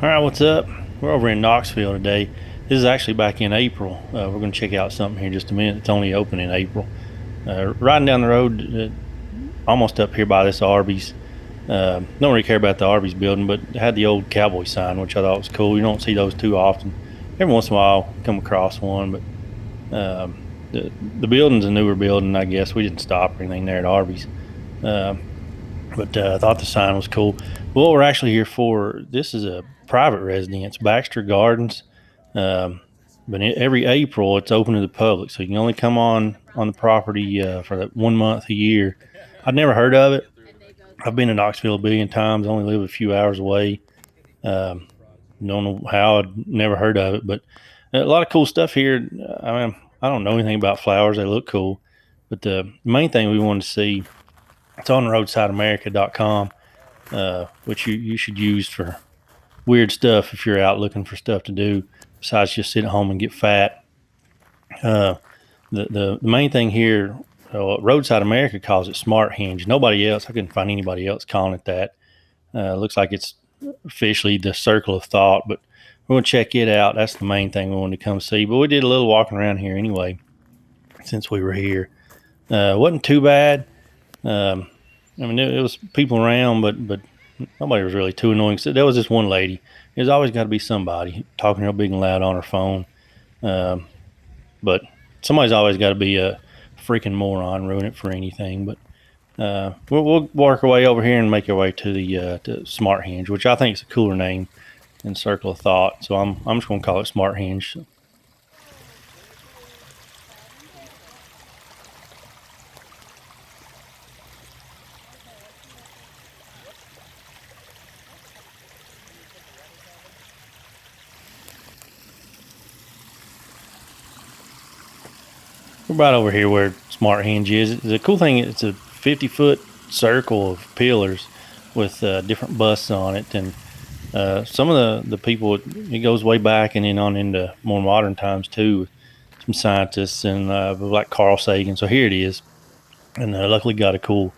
All right, what's up? We're over in Knoxville today. This is actually back in April. We're going to check out something here in just a minute. It's only open in April. Riding down the road, almost up here by this Arby's. Don't really care about the Arby's building, but it had the old cowboy sign, which I thought was cool. You don't see those too often. Every once in a while, come across one, but the building's a newer building, I guess. We didn't stop or anything there at Arby's. Uh, but I thought the sign was cool. What we're actually here for, this is a private residence, Baxter Gardens. Um, but every April, it's open to the public, so you can only come on the property for that 1 month a year. I'd never heard of it. I've been to Knoxville a billion times. I only live a few hours away. Um, don't know how. I'd never heard of it, but a lot of cool stuff here. I mean, I don't know anything about flowers. They look cool, but the main thing we wanted to see, it's on roadsideamerica.com, which you should use for weird stuff if you're out looking for stuff to do besides just sit at home and get fat. Uh, the main thing here, Roadside America calls it Smarthenge. Nobody else, I couldn't find anybody else calling it that. Looks like it's officially the Circle of Thought, but we're going to check it out. That's the main thing we wanted to come see. But we did a little walking around here anyway since we were here. Wasn't too bad. Um, I mean, it was people around, but nobody was really too annoying. So there was this one lady. There's always got to be somebody talking real big and loud on her phone. Um, but somebody's always got to be a freaking moron, ruin it for anything. But we'll work our way over here and make our way to the to Smarthenge, which I think is a cooler name than Circle of Thought. So I'm just going to call it Smarthenge. We're right over here where Smarthenge is. The cool thing, it's a 50-foot circle of pillars with different busts on it, and some of the people, it goes way back and then on into more modern times too. Some scientists and like Carl Sagan. So here it is, and luckily got a cool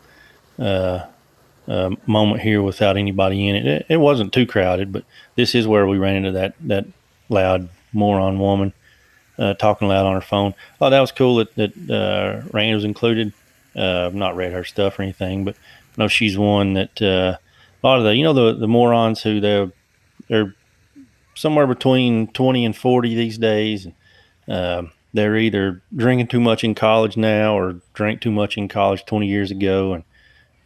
uh, moment here without anybody in it. It wasn't too crowded, but this is where we ran into that loud moron woman talking loud on her phone. Oh, that was cool that rain was included. I've not read her stuff or anything, but I know she's one that a lot of the morons who they're somewhere between 20 and 40 these days. They're either drinking too much in college now or drank too much in college 20 years ago,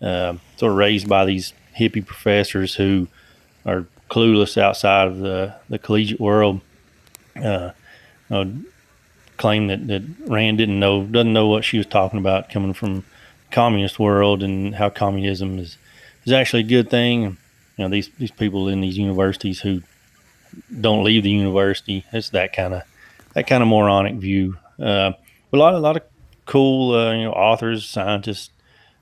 and sort of raised by these hippie professors who are clueless outside of the collegiate world. Uh, uh, Claim that Rand doesn't know what she was talking about, coming from the communist world and how communism is actually a good thing. These people in these universities who don't leave the university. It's that kind of moronic view. But a lot of cool authors, scientists.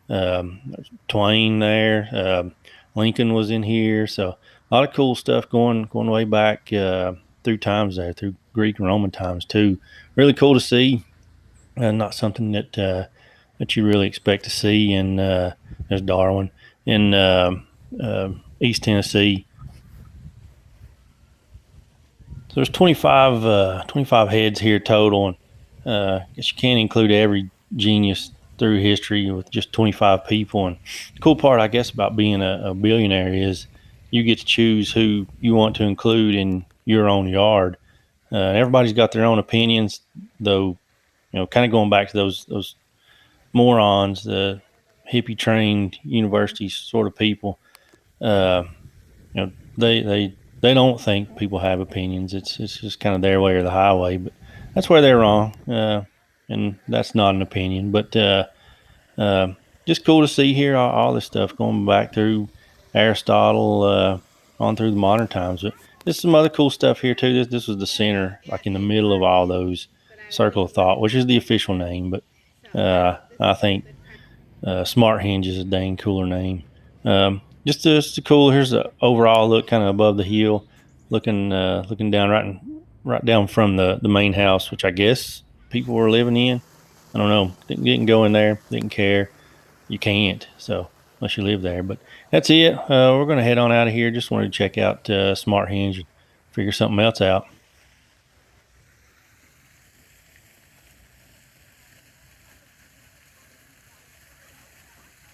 Twain there. Lincoln was in here, so a lot of cool stuff going way back through times there, through Greek and Roman times too. Really cool to see. Not something that you really expect to see in there's Darwin in East Tennessee. So there's 25 heads here total, and I guess you can't include every genius through history with just 25 people. And the cool part, I guess, about being a billionaire is you get to choose who you want to include in your own yard. Everybody's got their own opinions, though. Kind of going back to those morons, the hippie trained university sort of people. Uh, they don't think people have opinions. It's just kind of their way or the highway. But that's where they're wrong, and that's not an opinion. But uh, just cool to see here all this stuff going back through Aristotle on through the modern times. But there's some other cool stuff here too. This was the center, like in the middle of all those, Circle of Thought, which is the official name. But I think Smarthenge is a dang cooler name. Just a cool. Here's the overall look, kind of above the hill, looking down right down from the main house, which I guess people were living in. I don't know. Didn't go in there. Didn't care. You can't. So unless you live there. But that's it. We're going to head on out of here. Just wanted to check out Smarthenge and figure something else out.